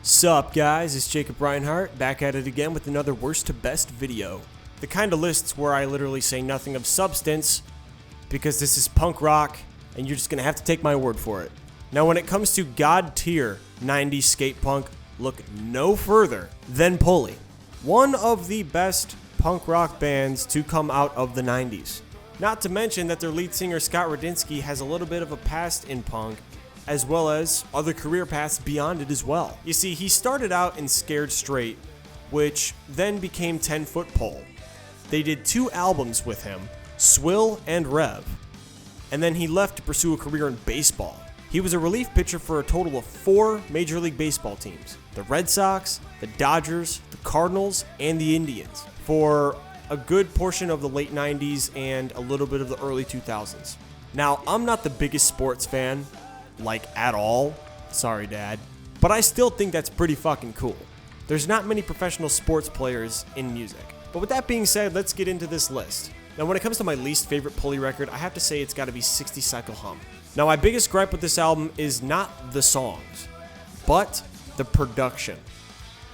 Sup guys, it's Jacob Reinhart, back at it again with another worst to best video. The kind of lists where I literally say nothing of substance, because this is punk rock, and you're just gonna have to take my word for it. Now when it comes to god tier 90s skate punk, look no further than Pulley. One of the best punk rock bands to come out of the 90s. Not to mention that their lead singer Scott Radinsky has a little bit of a past in punk, as well as other career paths beyond it as well. You see, he started out in Scared Straight, which then became 10 Foot Pole. They did 2 albums with him, Swill and Rev, and then he left to pursue a career in baseball. He was a relief pitcher for a total of 4 Major League Baseball teams, the Red Sox, the Dodgers, the Cardinals, and the Indians, for a good portion of the late 90s and a little bit of the early 2000s. Now, I'm not the biggest sports fan, like at all, sorry dad, but I still think that's pretty fucking cool. There's not many professional sports players in music. But with that being said, let's get into this list. Now when it comes to my least favorite Pulley record, I have to say it's gotta be 60 Cycle Hum. Now my biggest gripe with this album is not the songs, but the production.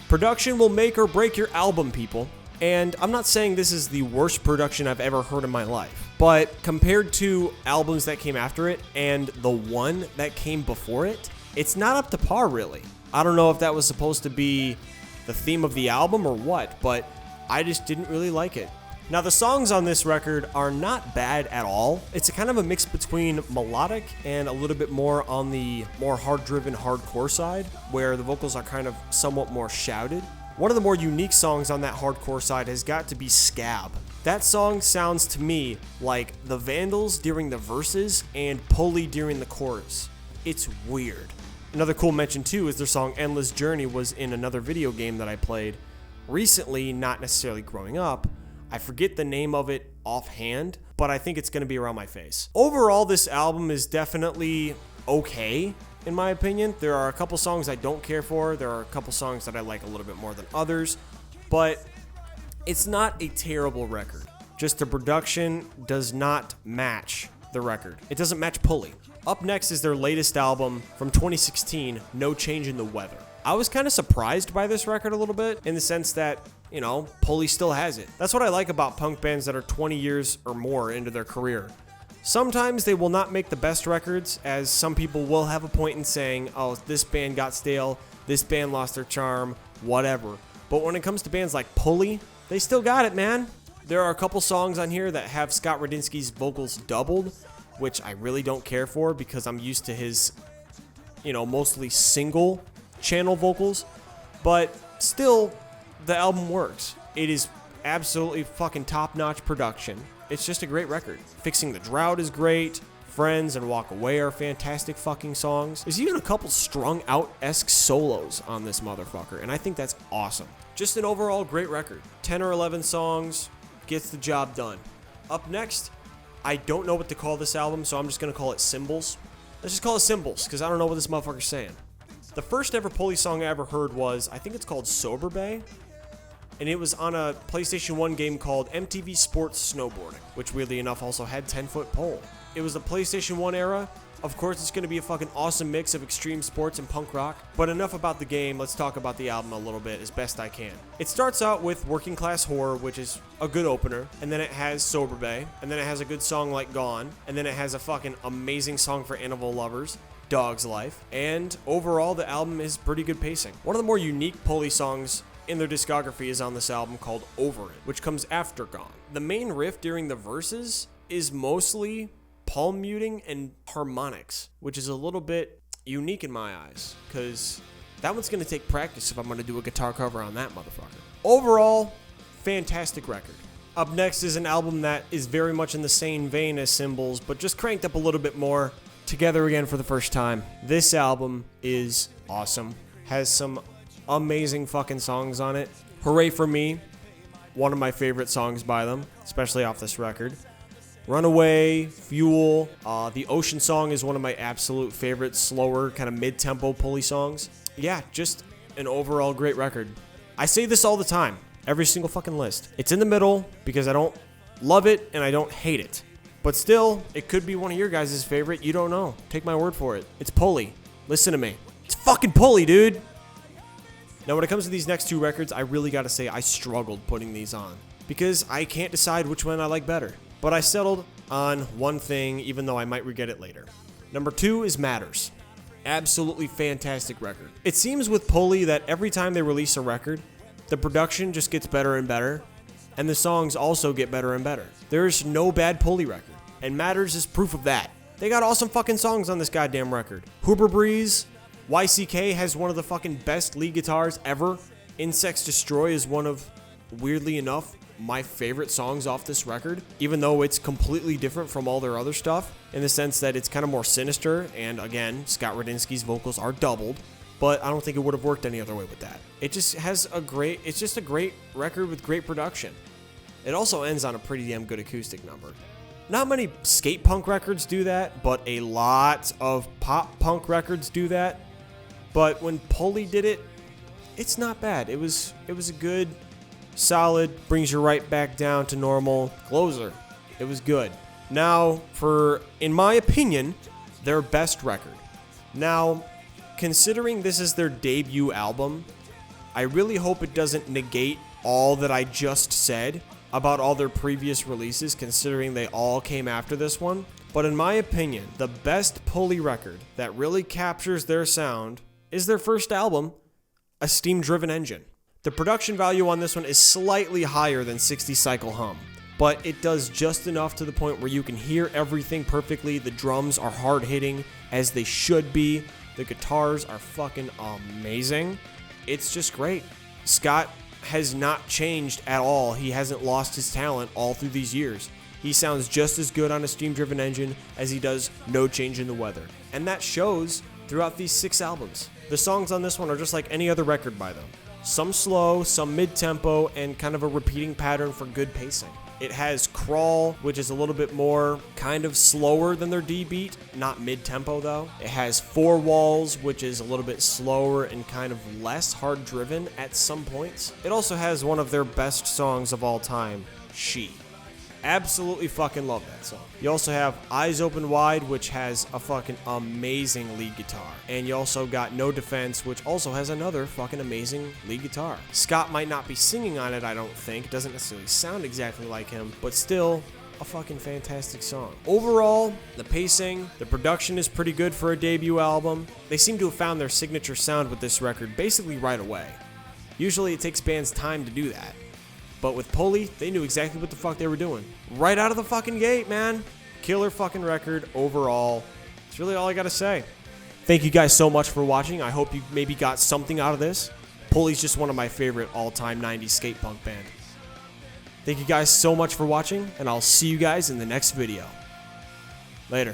Production will make or break your album, people. And I'm not saying this is the worst production I've ever heard in my life, but compared to albums that came after it and the one that came before it, it's not up to par really. I don't know if that was supposed to be the theme of the album or what, but I just didn't really like it. Now the songs on this record are not bad at all. It's a kind of a mix between melodic and a little bit more on the more hard-driven hardcore side, where the vocals are kind of somewhat more shouted. One of the more unique songs on that hardcore side has got to be Scab. That song sounds to me like the Vandals during the verses and Pulley during the chorus. It's weird. Another cool mention too is their song Endless Journey was in another video game that I played recently, not necessarily growing up. I forget the name of it offhand, but I think it's going to be around my face. Overall, this album is definitely okay. In my opinion, there are a couple songs I don't care for. There are a couple songs that I like a little bit more than others, but it's not a terrible record. Just the production does not match the record. It doesn't match Pulley. Up next is their latest album from 2016, No Change in the Weather. I was kind of surprised by this record a little bit in the sense that, you know, Pulley still has it. That's what I like about punk bands that are 20 years or more into their career. Sometimes they will not make the best records, as some people will have a point in saying, oh, this band got stale, this band lost their charm, whatever. But when it comes to bands like Pulley, they still got it, man. There are a couple songs on here that have Scott Radinsky's vocals doubled, which I really don't care for because I'm used to his, mostly single channel vocals. But still, the album works. It is absolutely fucking top-notch production. It's just a great record. Fixing the Drought is great. Friends and Walk Away are fantastic fucking songs. There's even a couple strung out-esque solos on this motherfucker, and I think that's awesome. Just an overall great record. 10 or 11 songs, gets the job done. Up next, I don't know what to call this album, so I'm just gonna call it Symbols. Let's just call it Symbols, because I don't know what this motherfucker's saying. The first ever Pulley song I ever heard was, I think it's called Sober Bay, and it was on a PlayStation 1 game called MTV Sports Snowboarding, which weirdly enough also had 10 Foot Pole. It was the PlayStation 1 era. Of course, it's going to be a fucking awesome mix of extreme sports and punk rock. But enough about the game, let's talk about the album a little bit as best I can. It starts out with Working Class Horror, which is a good opener, and then it has Sober Bay, and then it has a good song like Gone, and then it has a fucking amazing song for animal lovers, Dog's Life, and overall the album is pretty good pacing. One of the more unique Pulley songs in their discography is on this album called Over It, which comes after Gone. The main riff during the verses is mostly palm muting and harmonics, which is a little bit unique in my eyes, because that one's going to take practice if I'm going to do a guitar cover on that motherfucker. Overall, fantastic record. Up next is an album that is very much in the same vein as Symbols, but just cranked up a little bit more, Together Again for the First Time. This album is awesome. Has some amazing fucking songs on it. Hooray for Me, one of my favorite songs by them, especially off this record. Runaway, Fuel, the Ocean song is one of my absolute favorite slower kind of mid-tempo Pulley songs. Yeah, just an overall great record. I say this all the time, every single fucking list. It's in the middle because I don't love it and I don't hate it. But still, it could be one of your guys' favorite. You don't know. Take my word for it. It's Pulley. Listen to me. It's fucking Pulley, dude. Now, when it comes to these next two records, I really gotta say I struggled putting these on because I can't decide which one I like better. But I settled on one thing, even though I might regret it later. Number 2 is Matters. Absolutely fantastic record. It seems with Pulley that every time they release a record, the production just gets better and better, and the songs also get better and better. There's no bad Pulley record, and Matters is proof of that. They got awesome fucking songs on this goddamn record. Hooper Breeze, YCK has one of the fucking best lead guitars ever. Insects Destroy is one of, weirdly enough, my favorite songs off this record, even though it's completely different from all their other stuff in the sense that it's kind of more sinister, and again, Scott Radinsky's vocals are doubled, but I don't think it would have worked any other way with that. It just has it's just a great record with great production. It also ends on a pretty damn good acoustic number. Not many skate punk records do that, but a lot of pop punk records do that. But when Pulley did it, it's not bad. It was a good, solid, brings you right back down to normal closer. It was good. Now, in my opinion, their best record. Now, considering this is their debut album, I really hope it doesn't negate all that I just said about all their previous releases, considering they all came after this one. But in my opinion, the best Pulley record that really captures their sound is their first album, A Steam-Driven Engine. The production value on this one is slightly higher than 60 Cycle Hum, but it does just enough to the point where you can hear everything perfectly. The drums are hard-hitting, as they should be. The guitars are fucking amazing. It's just great. Scott has not changed at all. He hasn't lost his talent all through these years. He sounds just as good on A Steam-Driven Engine as he does No Change in the Weather. And that shows throughout these 6 albums. The songs on this one are just like any other record by them. Some slow, some mid-tempo, and kind of a repeating pattern for good pacing. It has Crawl, which is a little bit more kind of slower than their D beat, not mid-tempo though. It has Four Walls, which is a little bit slower and kind of less hard-driven at some points. It also has one of their best songs of all time, She. Absolutely fucking love that song. You also have Eyes Open Wide, which has a fucking amazing lead guitar. And you also got No Defense, which also has another fucking amazing lead guitar. Scott might not be singing on it, I don't think. It doesn't necessarily sound exactly like him, but still a fucking fantastic song. Overall, the pacing, the production is pretty good for a debut album. They seem to have found their signature sound with this record basically right away. Usually it takes bands time to do that. But with Pulley, they knew exactly what the fuck they were doing. Right out of the fucking gate, man. Killer fucking record overall. That's really all I gotta say. Thank you guys so much for watching. I hope you maybe got something out of this. Pulley's just one of my favorite all-time 90s skate punk band. Thank you guys so much for watching, and I'll see you guys in the next video. Later.